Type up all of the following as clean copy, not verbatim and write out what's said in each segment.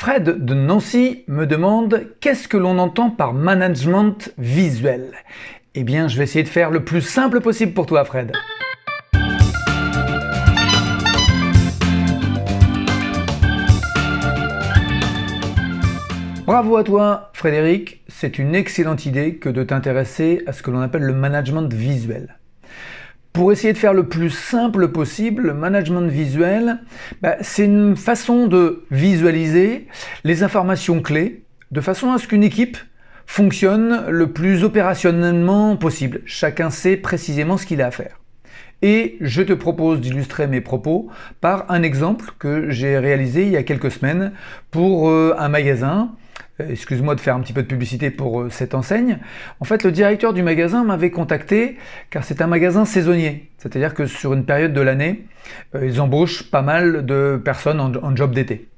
Fred de Nancy me demande qu'est-ce que l'on entend par management visuel. Eh bien, je vais essayer de faire le plus simple possible pour toi, Fred. Bravo à toi, Frédéric. C'est une excellente idée que de t'intéresser à ce que l'on appelle le management visuel. Pour essayer de faire le plus simple possible, le management visuel, c'est une façon de visualiser les informations clés de façon à ce qu'une équipe fonctionne le plus opérationnellement possible. Chacun sait précisément ce qu'il a à faire. Et je te propose d'illustrer mes propos par un exemple que j'ai réalisé il y a quelques semaines pour un magasin. Excuse-moi de faire un petit peu de publicité pour cette enseigne. En fait, le directeur du magasin m'avait contacté car c'est un magasin saisonnier. C'est-à-dire que sur une période de l'année, ils embauchent pas mal de personnes en job d'été.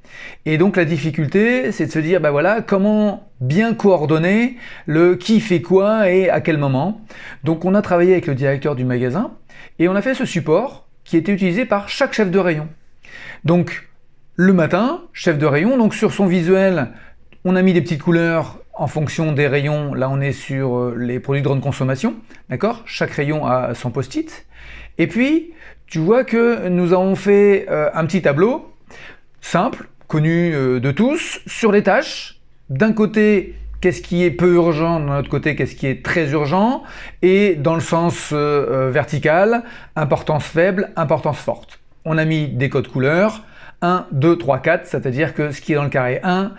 Et donc la difficulté, c'est de se dire, voilà, comment bien coordonner le qui fait quoi et à quel moment. Donc on a travaillé avec le directeur du magasin et on a fait ce support qui était utilisé par chaque chef de rayon. Donc le matin, chef de rayon, donc sur son visuel, on a mis des petites couleurs en fonction des rayons. Là, on est sur les produits de grande consommation, d'accord ? Chaque rayon a son post-it. Et puis, tu vois que nous avons fait un petit tableau simple, connu de tous, sur les tâches. D'un côté, qu'est-ce qui est peu urgent, d'un autre côté, qu'est-ce qui est très urgent, et dans le sens vertical, importance faible, importance forte. On a mis des codes couleurs, 1, 2, 3, 4, c'est-à-dire que ce qui est dans le carré 1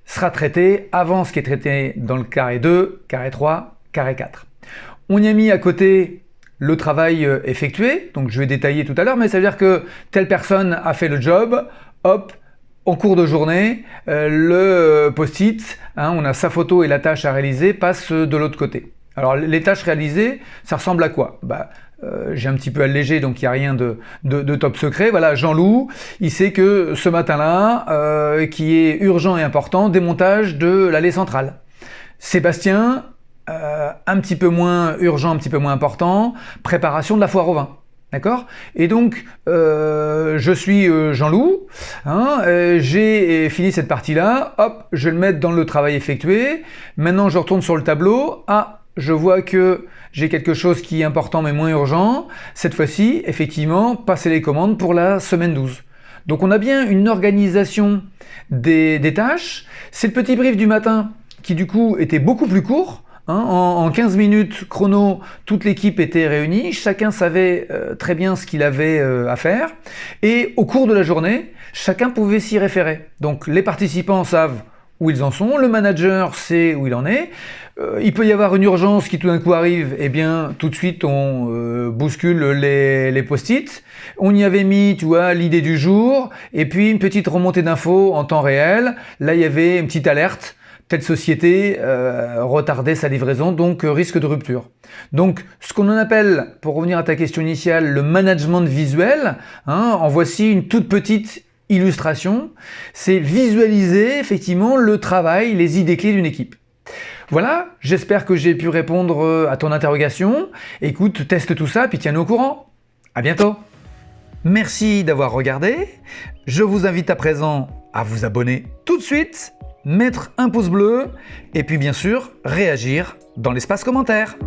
sera traité avant ce qui est traité dans le carré 2, carré 3, carré 4. On y a mis à côté le travail effectué, donc je vais détailler tout à l'heure, mais ça veut dire que telle personne a fait le job, hop, en cours de journée, le post-it, on a sa photo et la tâche à réaliser passe de l'autre côté. Alors les tâches réalisées, ça ressemble à quoi ? J'ai un petit peu allégé, donc il n'y a rien de top secret. Voilà, Jean-Loup, il sait que ce matin-là, qui est urgent et important, démontage de l'allée centrale. Sébastien, un petit peu moins urgent, un petit peu moins important, préparation de la foire au vin. D'accord ? Et donc, je suis Jean-Loup, j'ai fini cette partie-là, hop, je vais le mettre dans le travail effectué. Maintenant, je retourne sur le tableau. Je vois que j'ai quelque chose qui est important mais moins urgent. Cette fois-ci, effectivement, passer les commandes pour la semaine 12. Donc on a bien une organisation des tâches. C'est le petit brief du matin qui du coup était beaucoup plus court. En 15 minutes chrono, toute l'équipe était réunie. Chacun savait très bien ce qu'il avait à faire. Et au cours de la journée, chacun pouvait s'y référer. Donc les participants savent où ils en sont, le manager sait où il en est. Il peut y avoir une urgence qui tout d'un coup arrive, et bien tout de suite on bouscule les post-it. On y avait mis, tu vois, l'idée du jour, et puis une petite remontée d'infos en temps réel. Là il y avait une petite alerte, telle société retardait sa livraison, donc risque de rupture. Donc ce qu'on en appelle, pour revenir à ta question initiale, le management visuel, en voici une toute petite illustration, c'est visualiser effectivement le travail, les idées clés d'une équipe. Voilà, j'espère que j'ai pu répondre à ton interrogation. Écoute, teste tout ça, puis tiens-nous au courant. À bientôt. Merci d'avoir regardé. Je vous invite à présent à vous abonner tout de suite, mettre un pouce bleu, et puis bien sûr, réagir dans l'espace commentaire.